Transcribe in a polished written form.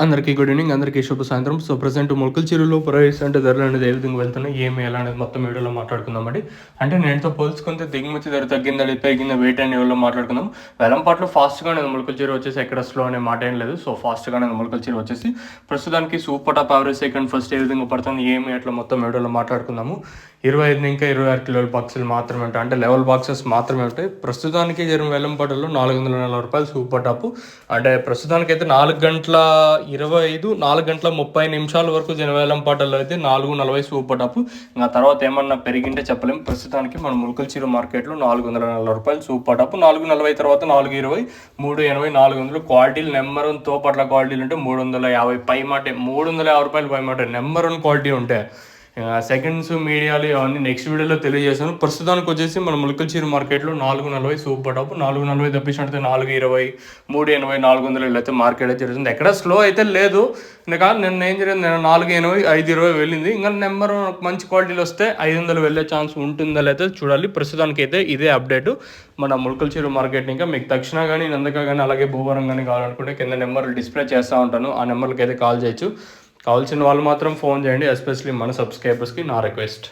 అందరికీ good evening, అందరికీ శుభ సాయంత్రం. సో ప్రజెంట్ మొలకల చెరువులో ప్రైస్ అంటే ధరలు అనేది ఏ విధంగా వెళ్తున్నాయి, ఏమి ఎలా అనేది మొత్తం వీడియోలో మాట్లాడుకుందామండి. అంటే నేనుతో పోల్చుకుంటే దిగుమతి ధర తగ్గిందా పెరిగిందా వెయిట్ అనే వీడియోలో మాట్లాడుకుందాం. వెలంపాట్లో ఫాస్ట్గా అనేది మొలకల చెరువు వచ్చేసి ఎక్కడ స్లో అనే మాట ఏం లేదు. సో ఫాస్ట్గా అనేది మొలకల చెరువు వచ్చేసి ప్రస్తుతానికి super top average second first ఏ విధంగా పడుతుంది ఏమి అట్లా మొత్తం వీడియోలో మాట్లాడుకుందాము. 25 ఇంకా 26 కిలోల బాక్సులు మాత్రమే ఉంటాయి, అంటే లెవెల్ బాక్సెస్ మాత్రమే ఉంటాయి. ప్రస్తుతానికి వెలంపాటలో 440 రూపాయలు సూపర్ టాప్. అంటే ప్రస్తుతానికి అయితే 4 గంటల 30 నిమిషాల వరకు వేలంపాటల్లో అయితే 440 సూపర్ టాప్. ఇంకా తర్వాత ఏమన్నా పెరిగింటే చెప్పలేము. ప్రస్తుతానికి మన ములకల చెరువు మార్కెట్లో 440 రూపాయలు సూపర్ టాప్. 440 తర్వాత 420, 380, 400 క్వాలిటీలు నెంబర్ 1 తోపట్ల క్వాలిటీలు ఉంటే 350 పై మాట, 350 రూపాయలు పై మాట నెంబర్ 1 క్వాలిటీ ఉంటాయి. సెకండ్స్ మీడియాలు అవన్నీ నెక్స్ట్ వీడియోలో తెలియజేస్తాను. ప్రస్తుతానికి వచ్చేసి మన ములకల చెరువు మార్కెట్లో 440 సూపర్ టాప్. 440 తప్పించినట్టు 420, 380, 400 అయితే మార్కెట్ అయితే జరుగుతుంది. ఎక్కడ స్లో అయితే లేదు. ఇంకా నిన్న ఏం జరిగింది, నేను 480, 520 వెళ్ళింది. ఇంకా నెంబర్ మంచి క్వాలిటీలు వస్తే 500 వెళ్ళే ఛాన్స్ ఉంటుందా లేదా చూడాలి. ప్రస్తుతానికి అయితే ఇదే అప్డేట్ మన ములకల చెరువు మార్కెట్. ఇంకా మీకు తక్షణ కానీ నందక కానీ అలాగే భూవరం కానీ కావాలనుకుంటే కింద నెంబర్లు డిస్ప్లే చేస్తూ ఉంటాను, ఆ నెంబర్కి అయితే కాల్ చేయొచ్చు. కావాల్సిన వాళ్ళు మాత్రం ఫోన్ చేయండి, ఎస్పెషల్లీ మన సబ్స్క్రైబర్స్కి నా రిక్వెస్ట్.